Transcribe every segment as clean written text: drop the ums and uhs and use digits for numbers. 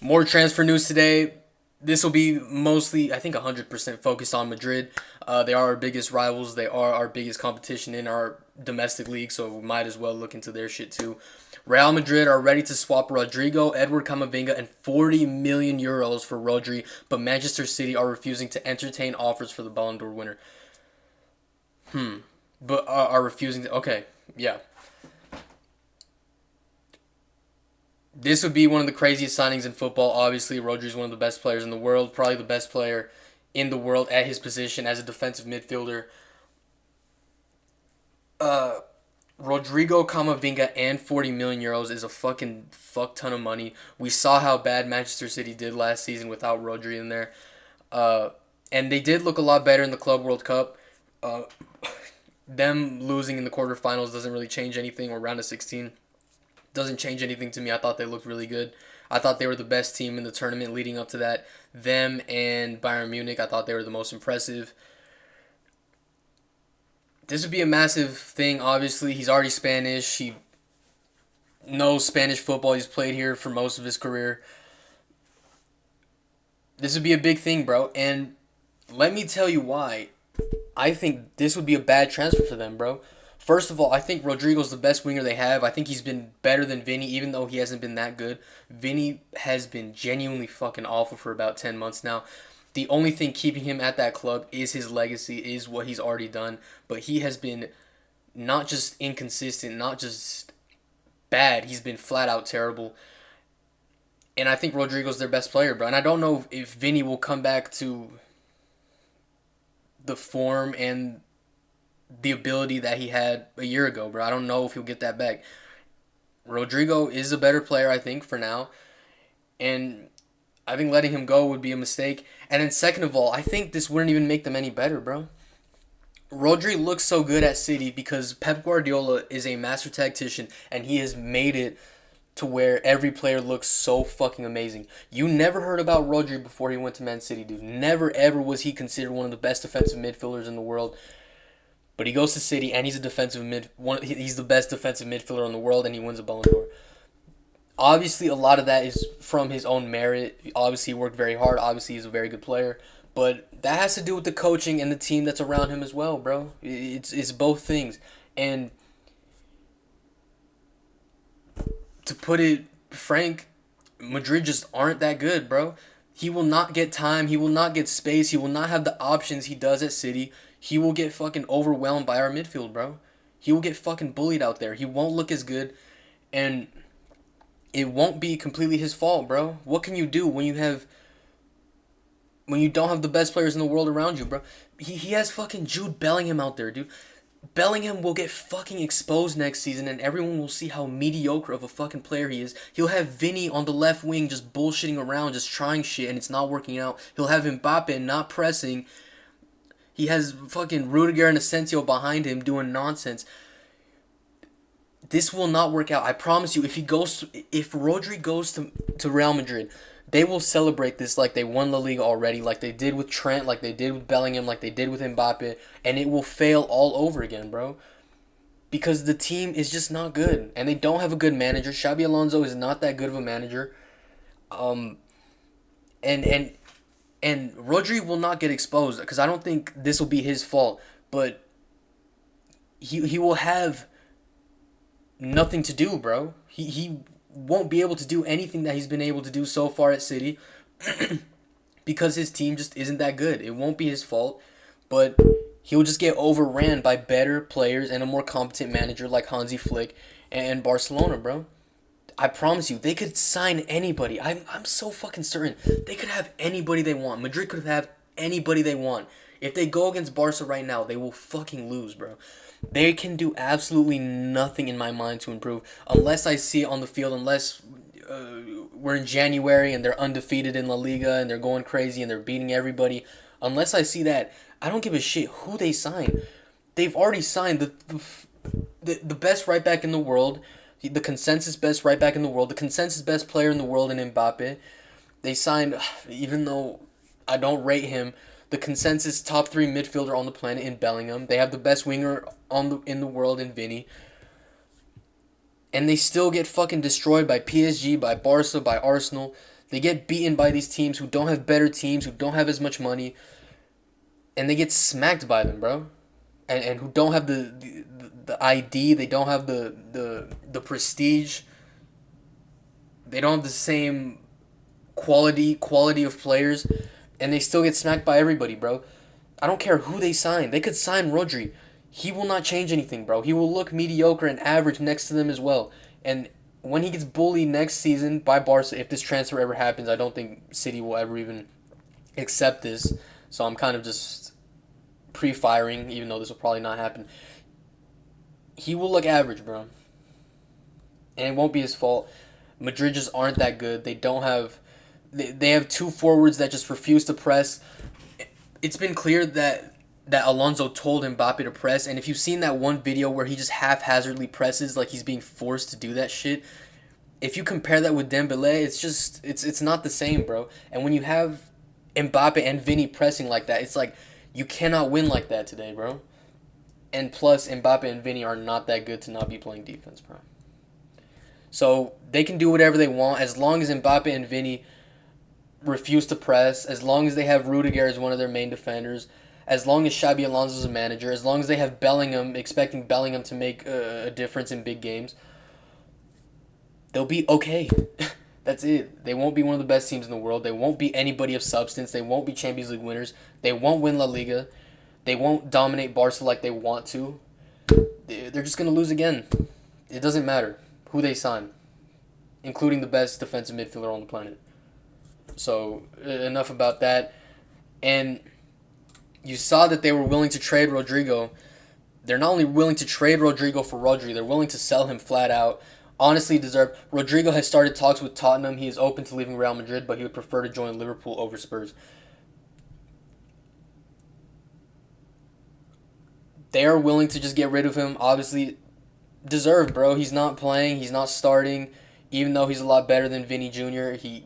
More transfer news today. This will be mostly, I think, 100% focused on Madrid. They are our biggest rivals. They are our biggest competition in our domestic league, so we might as well look into their shit too. Real Madrid are ready to swap Rodrygo, Edward Camavinga, and 40 million euros for Rodri, but Manchester City are refusing to entertain offers for the Ballon d'Or winner. But are refusing to. Okay, yeah. This would be one of the craziest signings in football. Obviously, Rodri's one of the best players in the world, probably the best player in the world at his position as a defensive midfielder. Uh, Rodrygo, Camavinga, and 40 million euros is a fucking fuck ton of money. We saw how bad Manchester City did last season without Rodri in there. Uh, and they did look a lot better in the Club World Cup. Uh, them losing in the quarterfinals doesn't really change anything, or round of 16 doesn't change anything to me. I thought they looked really good. I thought they were the best team in the tournament leading up to that. Them and Bayern Munich, I thought they were the most impressive. This would be a massive thing, obviously. He's already Spanish. He knows Spanish football. He's played here for most of his career. This would be a big thing, bro. And let me tell you why I think this would be a bad transfer for them, bro. First of all, I think Rodrigo's the best winger they have. I think he's been better than Vinny, even though he hasn't been that good. Vinny has been genuinely fucking awful for about 10 months now. The only thing keeping him at that club is his legacy, is what he's already done. But he has been not just inconsistent, not just bad, he's been flat out terrible. And I think Rodrigo's their best player, bro. And I don't know if Vinny will come back to the form and the ability that he had a year ago, bro. I don't know if he'll get that back. Rodrygo is a better player, I think, for now. And I think letting him go would be a mistake. And then second of all, I think this wouldn't even make them any better, bro. Rodri looks so good at City because Pep Guardiola is a master tactician and he has made it to where every player looks so fucking amazing. You never heard about Rodri before he went to Man City, dude. Never ever was he considered one of the best defensive midfielders in the world. But he goes to City and he's a defensive mid. He's the best defensive midfielder in the world, and he wins a Ballon d'Or. Obviously, a lot of that is from his own merit. Obviously, he worked very hard. Obviously, he's a very good player. But that has to do with the coaching and the team that's around him as well, bro. It's both things. And to put it frank, Madrid just aren't that good, bro. He will not get time. He will not get space. He will not have the options he does at City. He will get fucking overwhelmed by our midfield, bro. He will get fucking bullied out there. He won't look as good. And it won't be completely his fault, bro. What can you do when you don't have the best players in the world around you, bro? He has fucking Jude Bellingham out there, dude. Bellingham will get fucking exposed next season and everyone will see how mediocre of a fucking player he is. He'll have Vinny on the left wing just bullshitting around, just trying shit and it's not working out. He'll have Mbappe not pressing. He has fucking Rudiger and Asensio behind him doing nonsense. This will not work out. I promise you, if Rodri goes to Real Madrid, they will celebrate this like they won La Liga already, like they did with Trent, like they did with Bellingham, like they did with Mbappe, and it will fail all over again, bro. Because the team is just not good, and they don't have a good manager. Xabi Alonso is not that good of a manager. Um, and and and Rodri will not get exposed because I don't think this will be his fault, but he will have nothing to do, bro. He won't be able to do anything that he's been able to do so far at City because his team just isn't that good. It won't be his fault, but he'll just get overran by better players and a more competent manager like Hansi Flick and Barcelona, bro. I promise you, they could sign anybody. I'm so fucking certain. They could have anybody they want. Madrid could have anybody they want. If they go against Barca right now, they will fucking lose, bro. They can do absolutely nothing in my mind to improve unless I see it on the field, unless we're in January and they're undefeated in La Liga and they're going crazy and they're beating everybody. Unless I see that, I don't give a shit who they sign. They've already signed the best right back in the world, the consensus best right back in the world, the consensus best player in the world in Mbappe. They signed, even though I don't rate him, the consensus top 3 midfielder on the planet in Bellingham. They have the best winger in the world in Vinny. And they still get fucking destroyed by PSG, by Barca, by Arsenal. They get beaten by these teams who don't have better teams, who don't have as much money, and they get smacked by them, bro. And who don't have the ID, they don't have the prestige, they don't have the same quality of players, and they still get smacked by everybody, bro. I don't care who they sign. They could sign Rodri. He will not change anything, bro. He will look mediocre and average next to them as well. And when he gets bullied next season by Barca, if this transfer ever happens, I don't think City will ever even accept this. So I'm kind of just pre-firing, even though this will probably not happen. He will look average, bro. And it won't be his fault. Madrid just aren't that good. They don't have... They have two forwards that just refuse to press. It's been clear that Alonso told Mbappe to press, and if you've seen that one video where he just haphazardly presses like he's being forced to do that shit, if you compare that with Dembele, it's not the same, bro. And when you have Mbappe and Vinny pressing like that, it's like you cannot win like that today, bro. And plus, Mbappe and Vinny are not that good to not be playing defense, bro. So they can do whatever they want as long as Mbappe and Vinny refuse to press, as long as they have Rudiger as one of their main defenders, as long as Xabi Alonso's a manager, as long as they have Bellingham, expecting Bellingham to make a difference in big games, they'll be okay. That's it. They won't be one of the best teams in the world. They won't be anybody of substance. They won't be Champions League winners. They won't win La Liga. They won't dominate Barca like they want to. They're just going to lose again. It doesn't matter who they sign, including the best defensive midfielder on the planet. So, enough about that. And you saw that they were willing to trade Rodrygo. They're not only willing to trade Rodrygo for Rodri, they're willing to sell him flat out. Honestly deserved. Rodrygo has started talks with Tottenham. He is open to leaving Real Madrid, but he would prefer to join Liverpool over Spurs. They are willing to just get rid of him. Obviously, deserved, bro. He's not playing. He's not starting. Even though he's a lot better than Vinny Jr., he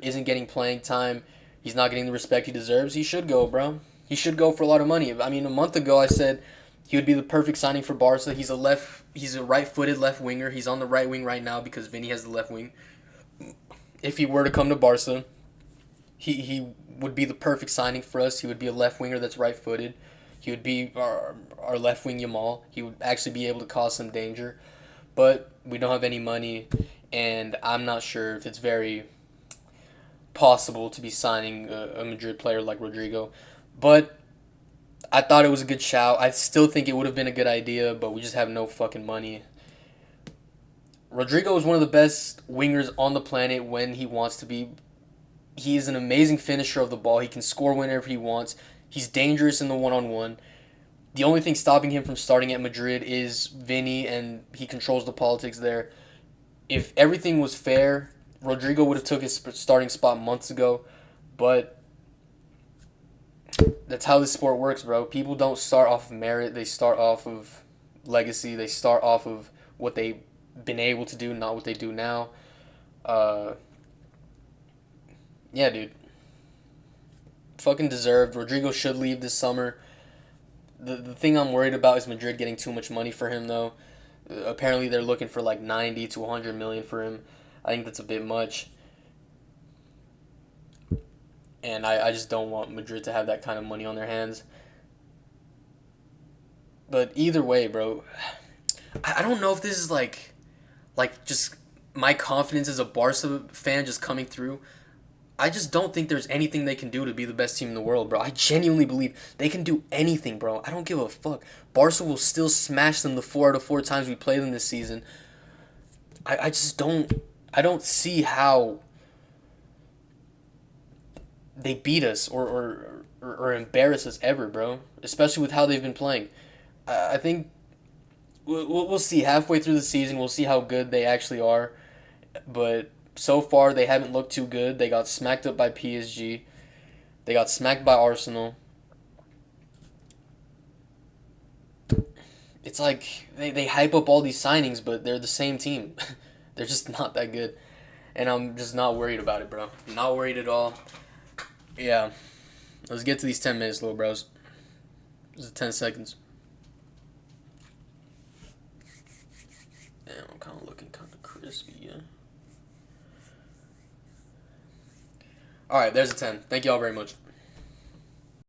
isn't getting playing time. He's not getting the respect he deserves. He should go, bro. He should go for a lot of money. I mean, a month ago I said he would be the perfect signing for Barca. He's a right-footed left winger. He's on the right wing right now because Vinny has the left wing. If he were to come to Barca, he would be the perfect signing for us. He would be a left winger that's right-footed. He would be our left wing Yamal. He would actually be able to cause some danger. But we don't have any money, and I'm not sure if it's very possible to be signing a Madrid player like Rodrygo. But I thought it was a good shout. I still think it would have been a good idea, but we just have no fucking money. Rodrygo is one of the best wingers on the planet when he wants to be. He is an amazing finisher of the ball. He can score whenever he wants. He's dangerous in the one-on-one. The only thing stopping him from starting at Madrid is Vinny, and he controls the politics there. If everything was fair, Rodrygo would have took his starting spot months ago, but that's how this sport works, bro. People don't start off of merit. They start off of legacy. They start off of what they've been able to do, not what they do now. Yeah, dude. Fucking deserved. Rodrygo should leave this summer. The thing I'm worried about is Madrid getting too much money for him, though. Apparently, they're looking for like 90 to 100 million for him. I think that's a bit much. And I just don't want Madrid to have that kind of money on their hands. But either way, bro, I don't know if this is like just my confidence as a Barca fan just coming through. I just don't think there's anything they can do to be the best team in the world, bro. I genuinely believe they can do anything, bro. I don't give a fuck. Barca will still smash them the 4 out of 4 times we play them this season. I just don't... I don't see how they beat us or embarrass us ever, bro. Especially with how they've been playing. I think we'll see. Halfway through the season, we'll see how good they actually are. But so far, they haven't looked too good. They got smacked up by PSG. They got smacked by Arsenal. It's like they hype up all these signings, but they're the same team. They're just not that good. And I'm just not worried about it, bro. I'm not worried at all. Yeah. Let's get to these 10 minutes, little bros. This is 10 seconds. Damn, I'm kind of looking kind of crispy, yeah. All right, there's a 10. Thank you all very much.